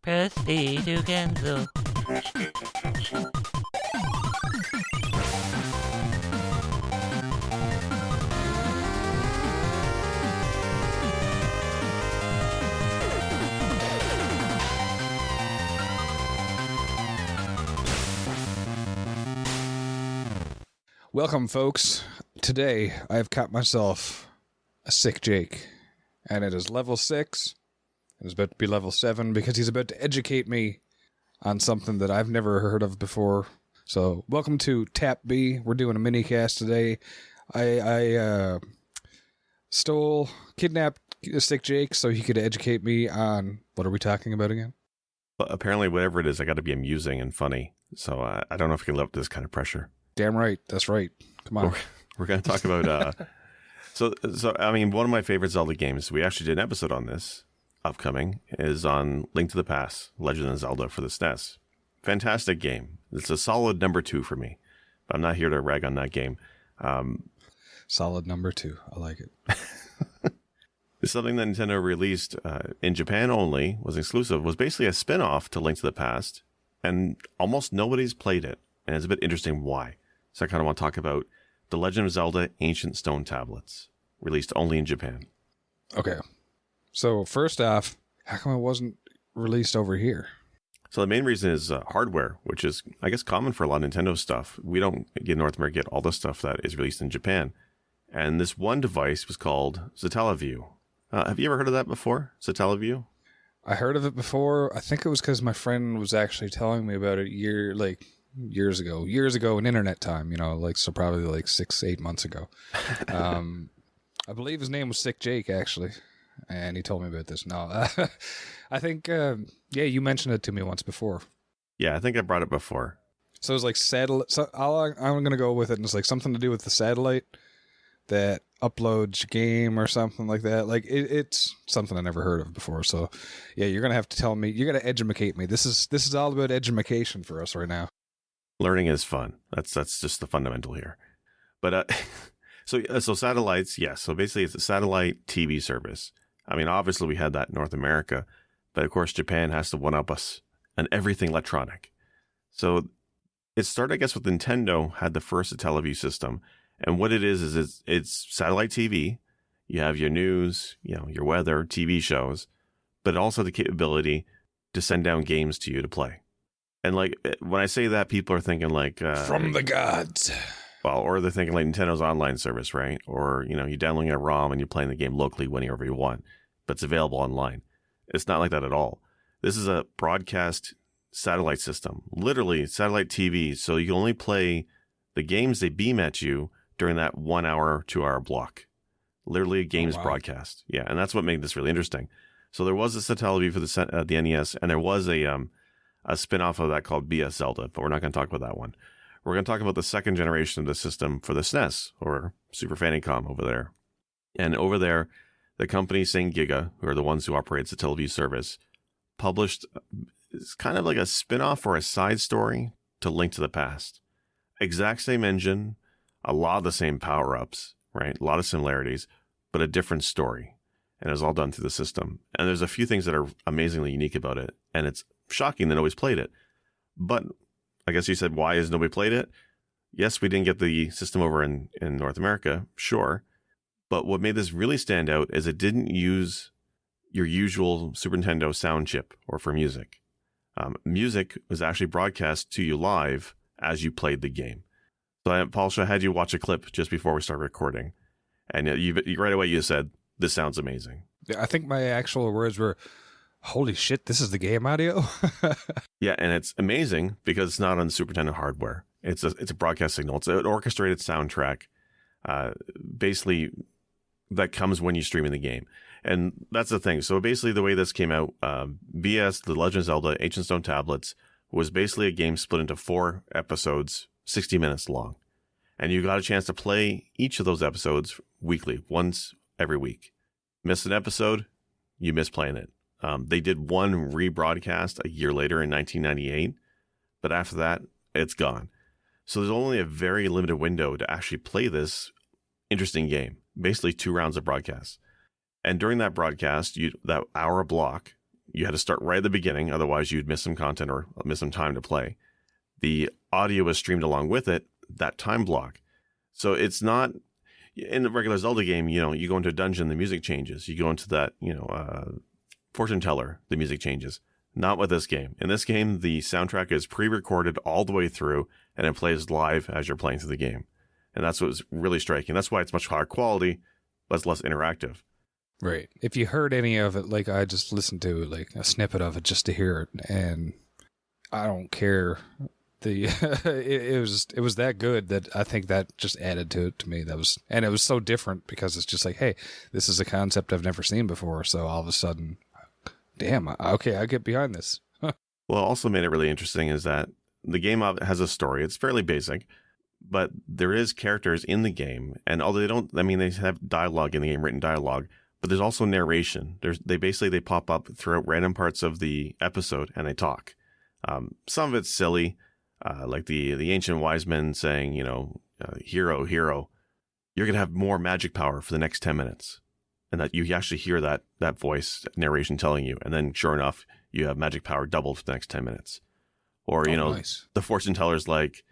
Proceed to cancel. Welcome, folks. Today, I have caught myself a sick Jake, and it is level 6. It is about to be level 7 because he's about to educate me on something that I've never heard of before. So, welcome to Tap B. We're doing a mini cast today. I kidnapped a sick Jake so he could educate me on what are we talking about again? Well, apparently, whatever it is, I got to be amusing and funny. So I don't know if I can live up to this kind of pressure. Damn right. That's right. Come on. We're going to talk about... So I mean, one of my favorite Zelda games, we actually did an episode on this, upcoming, is on Link to the Past, Legend of Zelda for the SNES. Fantastic game. It's a solid number 2 for me. But I'm not here to rag on that game. Solid number 2. I like it. It's something that Nintendo released in Japan only, was exclusive, was basically a spin-off to Link to the Past, and almost nobody's played it. And it's a bit interesting why. So I kind of want to talk about The Legend of Zelda Ancient Stone Tablets, released only in Japan. Okay. So first off, how come it wasn't released over here? So the main reason is hardware, which is, I guess, common for a lot of Nintendo stuff. We don't get North America get all the stuff that is released in Japan. And this one device was called Satellaview. Have you ever heard of that before? Satellaview? I heard of it before. I think it was because my friend was actually telling me about it years ago in internet time, so probably like 6-8 months ago. I believe his name was Sick Jake, actually, and he told me about this. No, I think, you mentioned it to me once before. Yeah, I think I brought it before. So it was like satellite. So I'm going to go with it, and it's like something to do with the satellite that uploads your game or something like that. Like it's something I never heard of before. So yeah, you're going to have to tell me. You got to educate me. This is all about education for us right now. Learning is fun. That's just the fundamental here. But so satellites, yes. So basically, it's a satellite TV service. I mean, obviously, we had that in North America, but of course, Japan has to one-up us on everything electronic. So it started, I guess, with Nintendo had the first Satellaview system, and what it is it's satellite TV. You have your news, your weather, TV shows, but also the capability to send down games to you to play. And like when I say that, people are thinking like from the gods. Well, or they're thinking like Nintendo's online service, right? Or you're downloading a ROM and you're playing the game locally whenever you want, but it's available online. It's not like that at all. This is a broadcast satellite system, literally satellite TV. So you can only play the games they beam at you during that 1 hour, 2 hour block. Literally a game's broadcast. Yeah, and that's what made this really interesting. So there was a Satellaview for the NES, and there was a spin-off of that called BS Zelda, but we're not going to talk about that one. We're going to talk about the second generation of the system for the SNES, or Super Famicom over there. And over there, the company Saint Giga, who are the ones who operate the Satellaview service, published it's kind of like a spin-off or a side story to Link to the Past. Exact same engine, a lot of the same power-ups, right? A lot of similarities, but a different story. And it was all done through the system. And there's a few things that are amazingly unique about it, and it's shocking that nobody's played it. But I guess you said, why has nobody played it? Yes, we didn't get the system over in North America, sure. But what made this really stand out is it didn't use your usual Super Nintendo sound chip or for music. Music was actually broadcast to you live as you played the game. So, Palsh, I had you watch a clip just before we started recording. And you right away you said, this sounds amazing. I think my actual words were, holy shit, this is the game audio? Yeah, and it's amazing because it's not on the Super Nintendo hardware. It's a broadcast signal. It's an orchestrated soundtrack, basically, that comes when you stream in the game. And that's the thing. So basically the way this came out, BS, The Legend of Zelda, Ancient Stone Tablets, was basically a game split into 4 episodes, 60 minutes long. And you got a chance to play each of those episodes weekly, once every week. Miss an episode, you miss playing it. They did one rebroadcast a year later in 1998, but after that, it's gone. So there's only a very limited window to actually play this interesting game, basically 2 rounds of broadcasts. And during that broadcast, that hour block, you had to start right at the beginning, otherwise you'd miss some content or miss some time to play. The audio was streamed along with it, that time block. So it's not in the regular Zelda game, you go into a dungeon, the music changes. You go into that, fortune teller, the music changes. Not with this game. In this game, the soundtrack is pre-recorded all the way through, and it plays live as you're playing through the game. And that's what's really striking. That's why it's much higher quality, but it's less interactive. Right. If you heard any of it, like I just listened to like a snippet of it just to hear it, and I don't care. It was that good that I think that just added to it to me. And it was so different because it's just like, hey, this is a concept I've never seen before. So all of a sudden, damn, okay, I get behind this. Well, also made it really interesting is that the game has a story. It's fairly basic, but there is characters in the game. And although they have dialogue in the game, written dialogue, but there's also narration. They pop up throughout random parts of the episode and they talk. Some of it's silly, like the ancient wise men saying, hero, you're going to have more magic power for the next 10 minutes. And that you actually hear that voice narration telling you. And then sure enough, you have magic power doubled for the next 10 minutes. Or, nice. The fortune teller's like,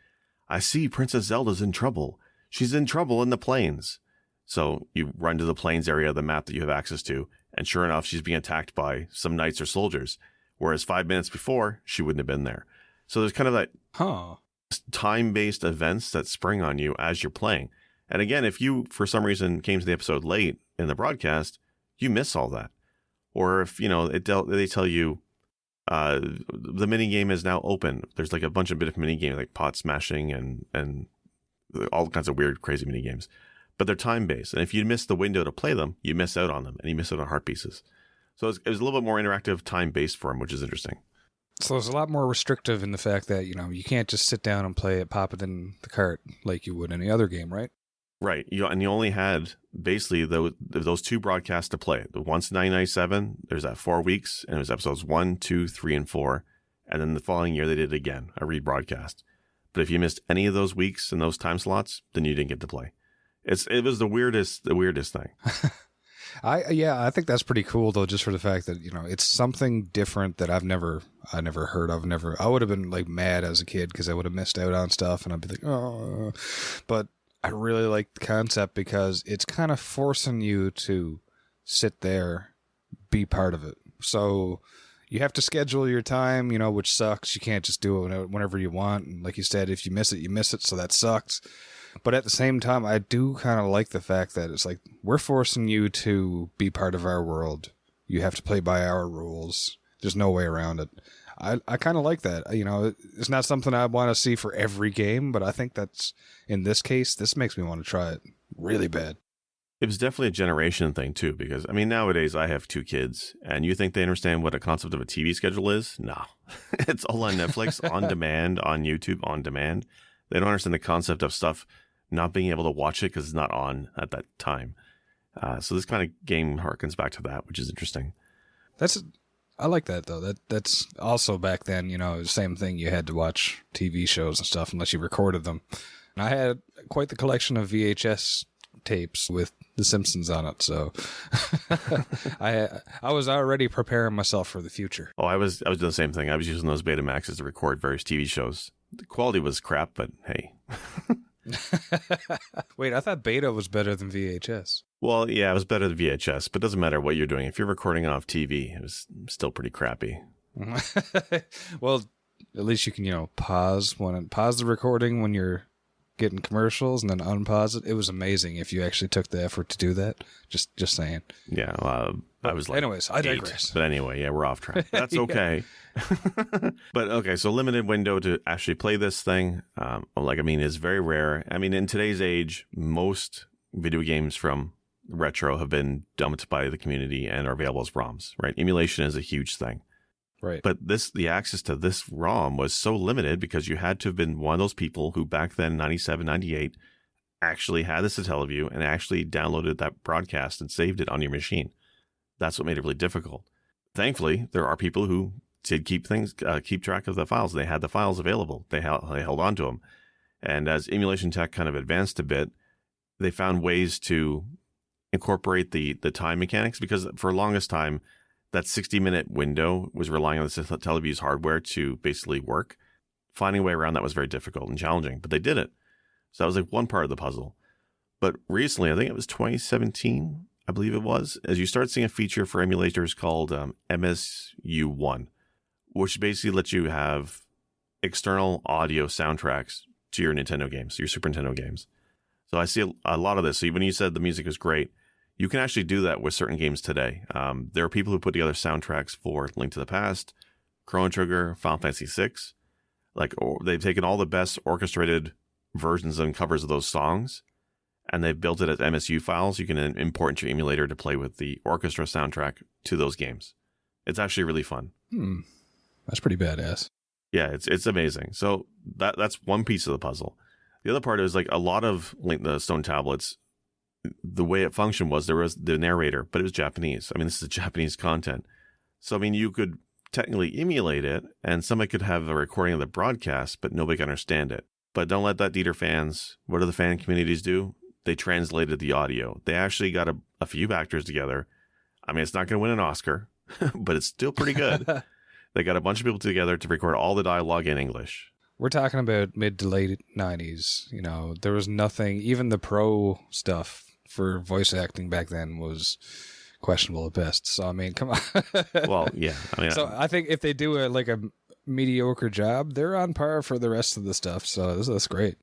I see Princess Zelda's in trouble. She's in trouble in the plains. So you run to the plains area of the map that you have access to. And sure enough, she's being attacked by some knights or soldiers. Whereas 5 minutes before, she wouldn't have been there. So there's kind of that time-based events that spring on you as you're playing. And again, if you, for some reason, came to the episode late in the broadcast, you miss all that. Or if, they tell you the mini game is now open. There's like a bunch of bit of mini games like pot smashing and all kinds of weird, crazy mini games. But they're time-based. And if you miss the window to play them, you miss out on them. And you miss out on heart pieces. So it was a little bit more interactive, time-based for them, which is interesting. So it's a lot more restrictive in the fact that, you can't just sit down and play it, pop it in the cart like you would any other game, right? Right. And you only had basically those 2 broadcasts to play. The once in 1997, there's that 4 weeks, and it was episodes 1, 2, 3, and 4. And then the following year, they did it again, a rebroadcast. But if you missed any of those weeks and those time slots, then you didn't get to play. It was the weirdest thing. I think that's pretty cool though, just for the fact that, it's something different that I never heard of. I would have been like mad as a kid because I would have missed out on stuff and I'd be like, oh, but I really like the concept because it's kind of forcing you to sit there, be part of it. So you have to schedule your time, which sucks. You can't just do it whenever you want. And like you said, if you miss it, you miss it. So that sucks. But at the same time, I do kind of like the fact that it's like, we're forcing you to be part of our world. You have to play by our rules. There's no way around it. I kind of like that. It's not something I want to see for every game, but I think that's, in this case, this makes me want to try it really bad. It was definitely a generation thing too, because nowadays I have 2 kids and you think they understand what a concept of a TV schedule is? No, it's all on Netflix, on demand, on YouTube, on demand. They don't understand the concept of stuff not being able to watch it because it's not on at that time. So this kind of game harkens back to that, which is interesting. I like that though. That's also back then, the same thing. You had to watch TV shows and stuff unless you recorded them. And I had quite the collection of VHS tapes with The Simpsons on it, so I was already preparing myself for the future. Oh, I was doing the same thing. I was using those Betamaxes to record various TV shows. The quality was crap, but hey. Wait, I thought Beta was better than VHS. Well, yeah, it was better than VHS, but it doesn't matter what you're doing. If you're recording off TV, it was still pretty crappy. Well, at least you can, pause the recording when you're getting commercials and then unpause it. It was amazing if you actually took the effort to do that. Just saying. Yeah, I was like, anyways, I digress. But anyway, yeah, we're off track. That's okay. But okay, so limited window to actually play this thing, is very rare. In today's age, most video games from retro have been dumped by the community and are available as ROMs, right? Emulation is a huge thing. Right. But the access to this ROM was so limited because you had to have been one of those people who back then, 97, 98, actually had the Satellaview and actually downloaded that broadcast and saved it on your machine. That's what made it really difficult. Thankfully, there are people who did keep track of the files. They had the files available. They held on to them. And as emulation tech kind of advanced a bit, they found ways to incorporate the time mechanics, because for the longest time, that 60-minute window was relying on the Satellaview's hardware to basically work. Finding a way around that was very difficult and challenging, but they did it. So that was like one part of the puzzle. But recently, I think it was 2017, I believe it was, as you start seeing a feature for emulators called MSU1, which basically lets you have external audio soundtracks to your Nintendo games, your Super Nintendo games. So I see a lot of this. So when you said the music was great, you can actually do that with certain games today. There are people who put together soundtracks for Link to the Past, Chrono Trigger, Final Fantasy VI. They've taken all the best orchestrated versions and covers of those songs, and they've built it as MSU files. You can import into your emulator to play with the orchestra soundtrack to those games. It's actually really fun. That's pretty badass. Yeah, it's amazing. So that's one piece of the puzzle. The other part is like a lot of Link the Stone Tablets, the way it functioned was there was the narrator, but it was Japanese. I mean, this is Japanese content. So, I mean, you could technically emulate it and somebody could have a recording of the broadcast, but nobody can understand it. But don't let that deter fans. What do the fan communities do? They translated the audio. They actually got a few actors together. I mean, it's not going to win an Oscar, but it's still pretty good. They got a bunch of people together to record all the dialogue in English. We're talking about mid to late 90s. You know, there was nothing, even the pro stuff for voice acting back then was questionable at best. So, I mean, come on. Well, yeah. I mean, so I think if they do a mediocre job, they're on par for the rest of the stuff. So that's great.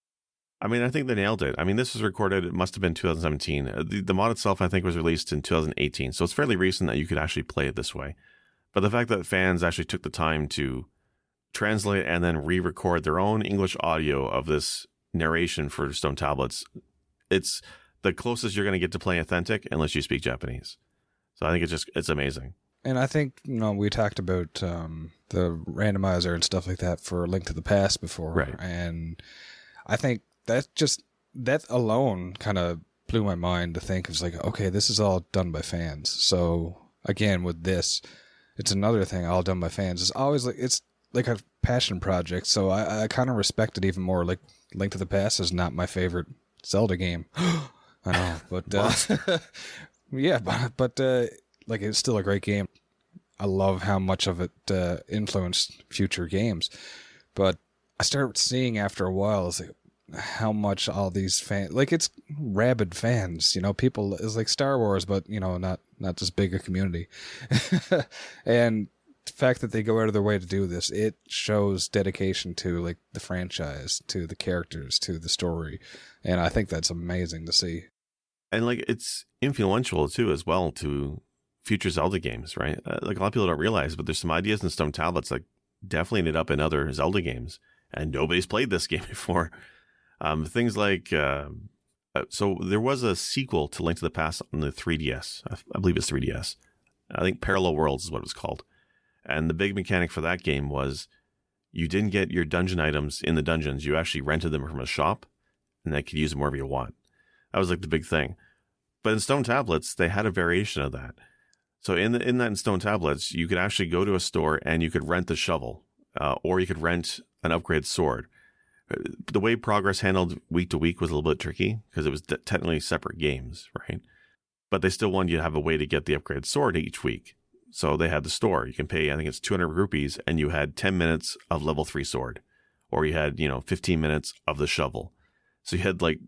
I mean, I think they nailed it. I mean, this was recorded, it must have been 2017. The mod itself, I think, was released in 2018. So it's fairly recent that you could actually play it this way. But the fact that fans actually took the time to translate and then re-record their own English audio of this narration for Stone Tablets, it's the closest you're going to get to playing authentic unless you speak Japanese. So I think it's amazing. And I think, we talked about the randomizer and stuff like that for Link to the Past before. Right. And I think that alone kind of blew my mind to think it was like, okay, this is all done by fans. So again, with this, it's another thing all done by fans. It's always it's like a passion project. So I kind of respect it even more. Like Link to the Past is not my favorite Zelda game. I know, but yeah, but like it's still a great game. I love how much of it influenced future games. But I started seeing after a while is like how much all these fans, like it's rabid fans, people, it's like Star Wars, but not this big a community. And the fact that they go out of their way to do this, it shows dedication to like the franchise, to the characters, to the story. And I think that's amazing to see. And like it's influential too as well to future Zelda games, right? Like a lot of people don't realize, but there's some ideas in Stone Tablets that definitely ended up in other Zelda games, and nobody's played this game before. Things like, so there was a sequel to Link to the Past on the 3DS. I believe it's 3DS. I think Parallel Worlds is what it was called. And the big mechanic for that game was you didn't get your dungeon items in the dungeons. You actually rented them from a shop, and they could use them wherever you want. That was like the big thing. But in Stone Tablets, they had a variation of that. So in Stone Tablets, you could actually go to a store and you could rent the shovel, or you could rent an upgraded sword. The way progress handled week to week was a little bit tricky because it was technically separate games, right? But they still wanted you to have a way to get the upgraded sword each week. So they had the store. You can pay, I think it's 200 rupees, and you had 10 minutes of level 3 sword. Or you had, 15 minutes of the shovel. So you had like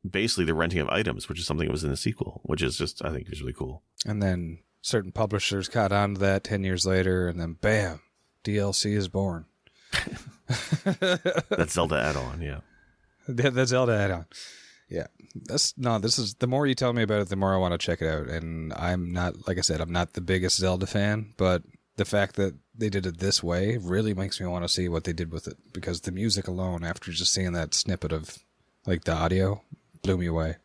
basically the renting of items, which is something that was in the sequel, which is just, I think, is really cool. And then certain publishers caught on to that 10 years later, and then bam, DLC is born. That Zelda add-on, yeah. That Zelda add-on. Yeah. This is, the more you tell me about it, the more I want to check it out. And I'm not, like I said, I'm not the biggest Zelda fan, but the fact that they did it this way really makes me want to see what they did with it, because the music alone, after just seeing that snippet of like the audio, blew me away.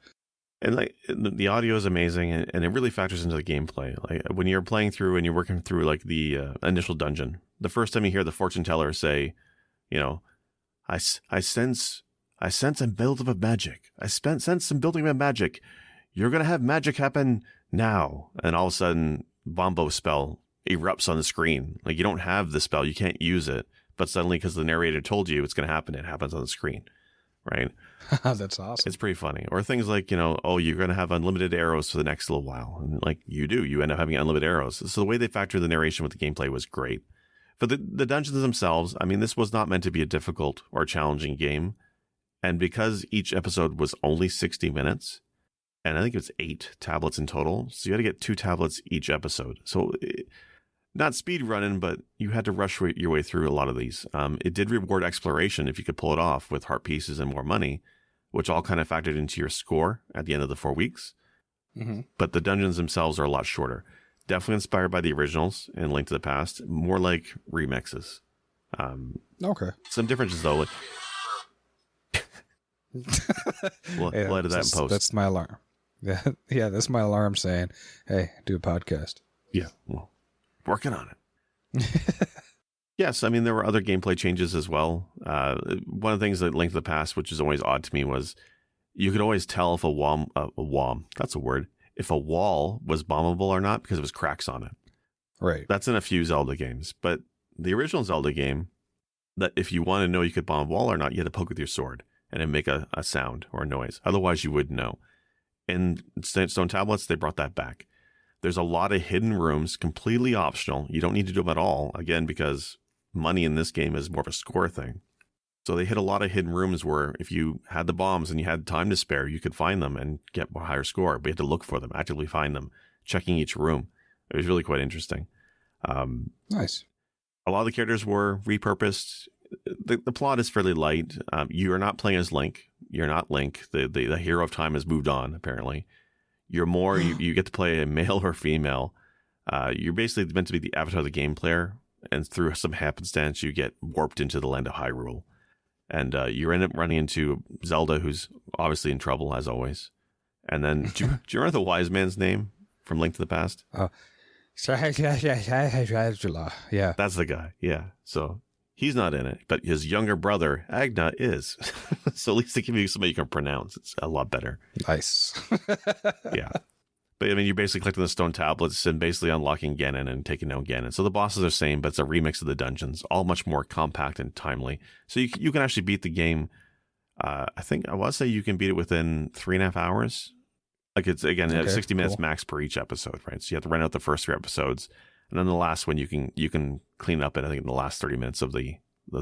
And like the audio is amazing, and it really factors into the gameplay. Like when you're playing through and you're working through like the initial dungeon, the first time you hear the fortune teller say, I sense some build of magic. sense some building of magic. You're gonna have magic happen now, and all of a sudden, Bombo spell erupts on the screen. Like you don't have the spell, you can't use it, but suddenly because the narrator told you it's gonna happen, it happens on the screen. right? That's awesome. It's pretty funny. Or things like, oh, you're going to have unlimited arrows for the next little while. And like you end up having unlimited arrows. So the way they factored the narration with the gameplay was great. For the dungeons themselves, I mean, this was not meant to be a difficult or challenging game. And because each episode was only 60 minutes, and I think it's 8 tablets in total, so you had to get 2 tablets each episode. So not speed running, but you had to rush your way through a lot of these. It did reward exploration if you could pull it off with heart pieces and more money, which all kind of factored into your score at the end of the 4 weeks. Mm-hmm. But the dungeons themselves are a lot shorter. Definitely inspired by the originals in Link to the Past, more like remixes. Okay. Some differences, though. We'll edit that in post. That's my alarm. Yeah, that's my alarm saying, hey, do a podcast. Yeah, well, working on it. Yes, I mean, there were other gameplay changes as well. One of the things that Link to the Past, which is always odd to me, was you could always tell if that's a word, if a wall was bombable or not because it was cracks on it. Right. That's in a few Zelda games. But the original Zelda game, that if you want to know you could bomb a wall or not, you had to poke with your sword and then make a sound or a noise. Otherwise, you wouldn't know. In Stone Tablets, they brought that back. There's a lot of hidden rooms, completely optional. You don't need to do them at all, again, because money in this game is more of a score thing. So they hit a lot of hidden rooms where if you had the bombs and you had time to spare, you could find them and get a higher score. But you had to look for them, actively find them, checking each room. It was really quite interesting. Nice. A lot of the characters were repurposed. The plot is fairly light. You are not playing as Link. You're not Link. The hero of time has moved on, apparently. You're more, you get to play a male or female. You're basically meant to be the avatar of the game player. And through some happenstance, you get warped into the land of Hyrule. And you end up running into Zelda, who's obviously in trouble, as always. And then, do you remember the wise man's name from Link to the Past? Yeah. That's the guy, yeah. So he's not in it, but his younger brother, Agna, is. So at least they give you somebody you can pronounce. It's a lot better. Nice. Yeah. But I mean, you're basically collecting the stone tablets and basically unlocking Ganon and taking down Ganon. So the bosses are the same, but it's a remix of the dungeons, all much more compact and timely. So you can actually beat the game. I want to say you can beat it within 3.5 hours. Like it's, again, Okay, 60 minutes cool. max per each episode, right? So you have to run out the first 3 episodes. And then the last one you can clean up in, I think, in the last 30 minutes of the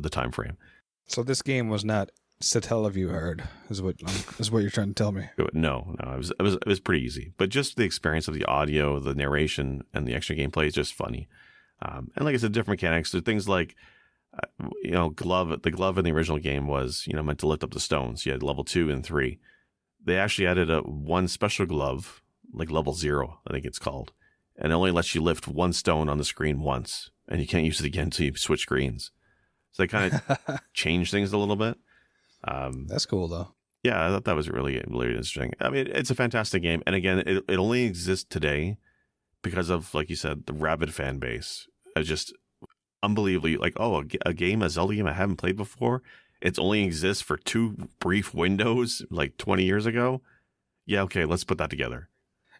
time frame. So this game was not Satellaview hard, is what you're trying to tell me. No, it was pretty easy. But just the experience of the audio, the narration, and the extra gameplay is just funny. And like I said, different mechanics. There are things like, glove. The glove in the original game was, meant to lift up the stones. You had level 2 and 3. They actually added one special glove, like level 0, I think it's called. And it only lets you lift one stone on the screen once. And you can't use it again until you switch screens. So they kind of changed things a little bit. That's cool, though. Yeah, I thought that was really, really interesting. I mean, it's a fantastic game. And again, it only exists today because of, like you said, the rabid fan base. It's just unbelievably like, a Zelda game I haven't played before. It's only exists for 2 brief windows like 20 years ago. Yeah, okay, let's put that together.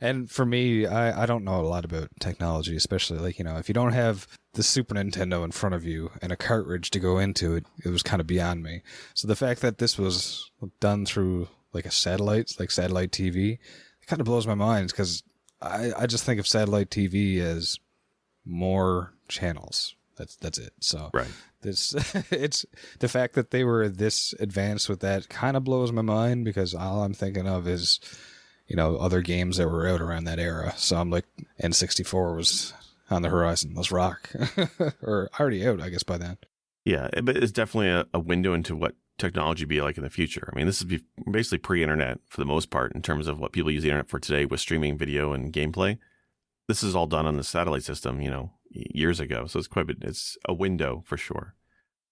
And for me, I don't know a lot about technology, especially like, if you don't have the Super Nintendo in front of you and a cartridge to go into it, it was kind of beyond me. So the fact that this was done through like a satellite, like satellite TV, it kind of blows my mind because I just think of satellite TV as more channels. That's it. So right. It's the fact that they were this advanced with that kind of blows my mind because all I'm thinking of is, other games that were out around that era. So I'm like, N64 was on the horizon. Let's rock. Or already out, I guess, by then. Yeah, but it's definitely a window into what technology be like in the future. I mean, this is basically pre-internet for the most part in terms of what people use the internet for today with streaming video and gameplay. This is all done on the satellite system, years ago. So it's a window for sure.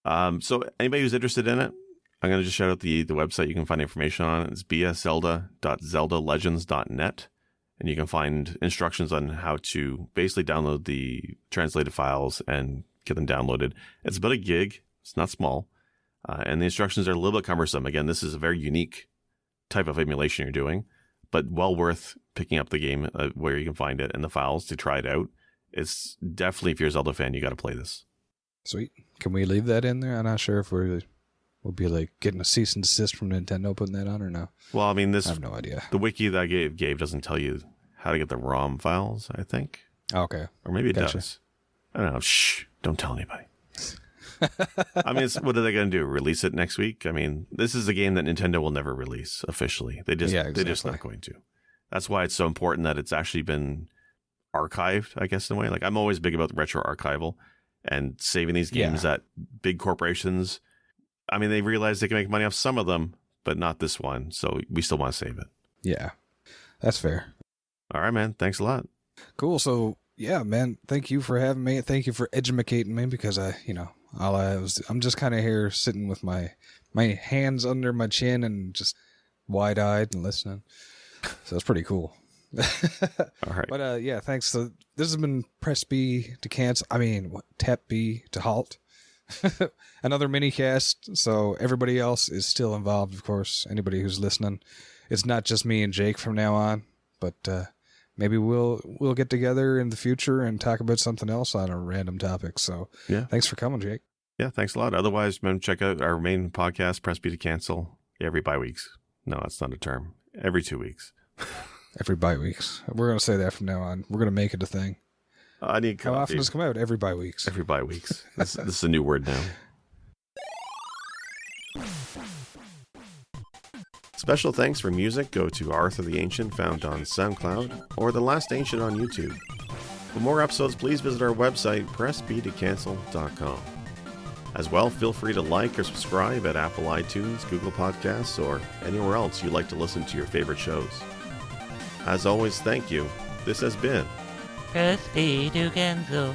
So anybody who's interested in it, I'm going to just shout out the website you can find information on. It's bszelda.zeldalegends.net. And you can find instructions on how to basically download the translated files and get them downloaded. It's about 1 gig. It's not small. And the instructions are a little bit cumbersome. Again, this is a very unique type of emulation you're doing, but well worth picking up the game where you can find it and the files to try it out. It's definitely, if you're a Zelda fan, you got to play this. Sweet. Can we leave that in there? I'm not sure if we're We'll be like getting a cease and desist from Nintendo putting that on or no? Well, I mean, I have no idea. the wiki that I gave doesn't tell you how to get the ROM files, I think. Okay. Or maybe it Gotcha. does. I don't know. Shh. Don't tell anybody. I mean, what are they going to do? Release it next week? I mean, this is a game that Nintendo will never release officially. They're just not going to. That's why it's so important that it's actually been archived, I guess, in a way. Like, I'm always big about retro archival and saving these games that big corporations, I mean, they realize they can make money off some of them, but not this one. So we still want to save it. Yeah, that's fair. All right, man. Thanks a lot. Cool. So, yeah, man, thank you for having me. Thank you for educating me because I'm just kind of here sitting with my hands under my chin and just wide-eyed and listening. So it's pretty cool. All right. But yeah, thanks. So this has been press B to cancel. Tap B to halt. Another mini cast. So everybody else is still involved, of course. Anybody who's listening, it's not just me and Jake from now on. But maybe we'll get together in the future and talk about something else on a random topic. So yeah, thanks for coming, Jake. Yeah, thanks a lot. Otherwise, man, check out our main podcast, Press B to Cancel, every bi-weeks. No, that's not a term. Every 2 weeks. Every bi-weeks. We're going to say that from now on. We're going to make it a thing. I need coffee. How often does it come out? Every bi-weeks. Every bi-weeks. This is a new word now. Special thanks for music go to Arthur the Ancient, found on SoundCloud, or The Last Ancient on YouTube. For more episodes, please visit our website, pressbtocancel.com. As well, feel free to like or subscribe at Apple iTunes, Google Podcasts, or anywhere else you like to listen to your favorite shows. As always, thank you. This has been Press B to cancel.